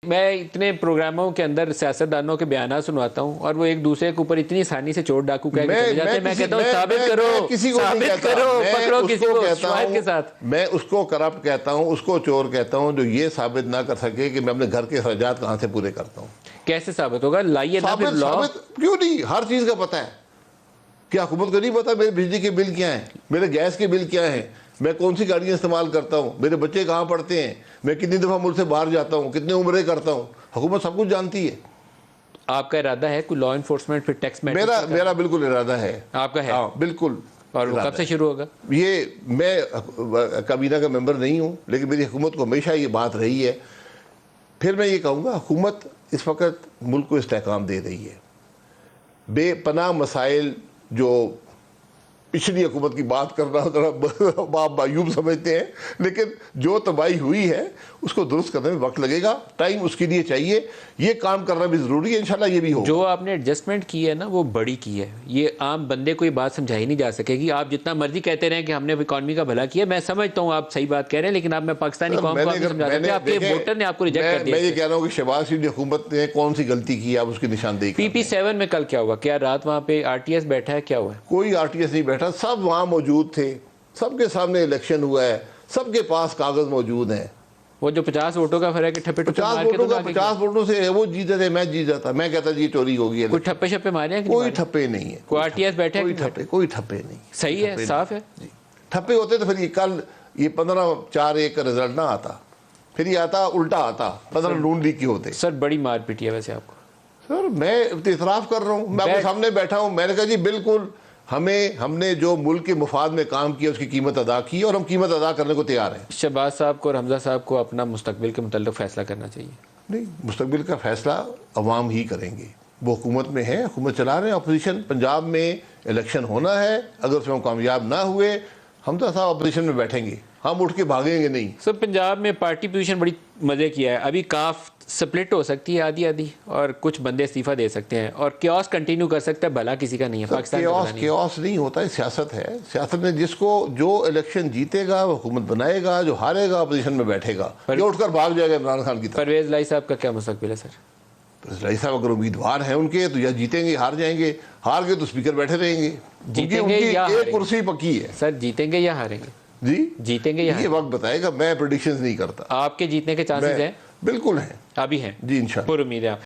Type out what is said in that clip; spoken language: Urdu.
میں اتنے پروگراموں کے اندر سیاستدانوں کے بیانات سنواتا ہوں اور وہ ایک دوسرے کے اوپر اتنی آسانی سے چوٹ ڈاکو کہہ کے چلے جاتے ہیں. میں کہتا ہوں ثابت کرو پکڑو کسی کو شواہد کے ساتھ. میں اس کو کرپٹ کہتا ہوں, اس کو چور کہتا ہوں جو یہ ثابت نہ کر سکے کہ میں اپنے گھر کے اخراجات کہاں سے پورے کرتا ہوں. کیسے ثابت ہوگا؟ لائیے نا پھر لا. کیوں نہیں؟ ہر چیز کا پتہ ہے. کیا حکومت کو نہیں پتا میرے بجلی کے بل کیا ہیں, میرے گیس کے بل کیا ہیں, میں کون سی گاڑیاں استعمال کرتا ہوں, میرے بچے کہاں پڑھتے ہیں, میں کتنی دفعہ ملک سے باہر جاتا ہوں, کتنے عمرے کرتا ہوں. حکومت سب کچھ جانتی ہے. آپ کا ارادہ ہے کوئی لا انفورسمنٹ پھر ٹیکس میں؟ میرا بالکل ارادہ ہے. آپ کا ہے؟ بالکل. اور وہ کب سے شروع ہوگا؟ یہ میں کابینہ کا ممبر نہیں ہوں, لیکن میری حکومت کو ہمیشہ یہ بات رہی ہے. پھر میں یہ کہوں گا, حکومت اس وقت ملک کو استحکام دے رہی ہے. بے پناہ مسائل جو پچھلی حکومت کی بات کرنا آپ معیوب سمجھتے ہیں, لیکن جو تباہی ہوئی ہے اس کو درست کرنے میں وقت لگے گا, ٹائم اس کے لیے چاہیے. یہ کام کرنا بھی ضروری ہے, انشاءاللہ یہ بھی ہوگا. جو آپ نے ایڈجسٹمنٹ کی ہے نا وہ بڑی کی ہے. یہ عام بندے کو یہ بات سمجھائی نہیں جا سکے گی. آپ جتنا مرضی کہتے رہیں کہ ہم نے اکانومی کا بھلا کیا, میں سمجھتا ہوں آپ صحیح بات کہہ رہے ہیں, لیکن آپ میں پاکستانی قوم کو آپ سمجھا سکتے ہیں. آپ کے ووٹر نے آپ کو ریجیکٹ کر دیا. میں یہ کہہ رہا ہوں کہ شہباز شریف حکومت نے کون سی غلطی کی, آپ اس کی نشاندہی کریں. PP7 میں کل کیا ہوا؟ کیا رات وہاں پہ RTS بیٹھا ہے؟ کیا ہوا ہے؟ کوئی RTS نہیں بیٹھا, سب وہاں موجود تھے, سب کے سامنے الیکشن ہوا ہے, سب کے پاس کاغذ موجود ہیں. وہ جو 50 ووٹوں کا فرق ہے, ٹھپے ٹھپے مار کے 50 ووٹوں سے وہ جیتے تھے, میں جیت جاتا. میں کہتا جی چوری ہو گئی ہے. کوئی ٹھپے شپے مارے ہیں؟ کوئی ٹھپے نہیں ہے. کوئی RTS بیٹھے ہیں؟ کوئی ٹھپے نہیں. صحیح ہے, صاف ہے. ٹھپے ہوتے تو پھر یہ کل یہ 15-4-1 کا رزلٹ نہ آتا, پھر یہ آتا الٹا آتا, 15 نون لیگ کی ہوتے. سر بڑی مار پیٹی ہے ویسے آپ کو. سر میں اعتراف کر رہا ہوں, میں آپ کے سامنے بیٹھا ہوں. میں نے کہا جی بالکل ہم نے جو ملک کے مفاد میں کام کیا اس کی قیمت ادا کی, اور ہم قیمت ادا کرنے کو تیار ہیں. شہباز صاحب کو اور حمزہ صاحب کو اپنا مستقبل کے متعلق فیصلہ کرنا چاہیے. نہیں, مستقبل کا فیصلہ عوام ہی کریں گے. وہ حکومت میں ہے, حکومت چلا رہے ہیں. اپوزیشن پنجاب میں الیکشن ہونا ہے, اگر اس میں ہم کامیاب نہ ہوئے حمزہ صاحب اپوزیشن میں بیٹھیں گے, ہم اٹھ کے بھاگیں گے نہیں. سر پنجاب میں پارٹی پوزیشن بڑی مزے کیا ہے. ابھی کاف سپلٹ ہو سکتی ہے آدھی آدھی, اور کچھ بندے استعفیٰ دے سکتے ہیں, اور کیوس کنٹینیو کر سکتا ہے. بھلا کسی کا نہیں ہے, پاکستان کا بھلا نہیں ہے. کیوس نہیں ہوتا ہے, سیاست ہے. سیاست میں جس کو جو الیکشن جیتے گا وہ حکومت بنائے گا, جو ہارے گا اپوزیشن میں بیٹھے گا, جو اٹھ کر بھاگ جائے گا عمران خان کی طرف. پرویز لائی صاحب کا کیا مستقبل ہے سر؟ پرویز لائی صاحب اگر امیدوار ہیں ان کے, تو یا جیتیں گے ہار جائیں گے, ہار گئے تو اسپیکر بیٹھے رہیں گے. جیتیں گے یا ایک کرسی پکی ہے. سر جیتیں گے یا ہاریں گے؟ جی جیتیں گے یا یہ وقت بتائے گا, میں پریڈکشنز نہیں کرتا. آپ کے جیتنے کے چانسز ہیں؟ بالکل ہیں, ابھی ہیں جی انشاءاللہ. پر امید ہے آپ.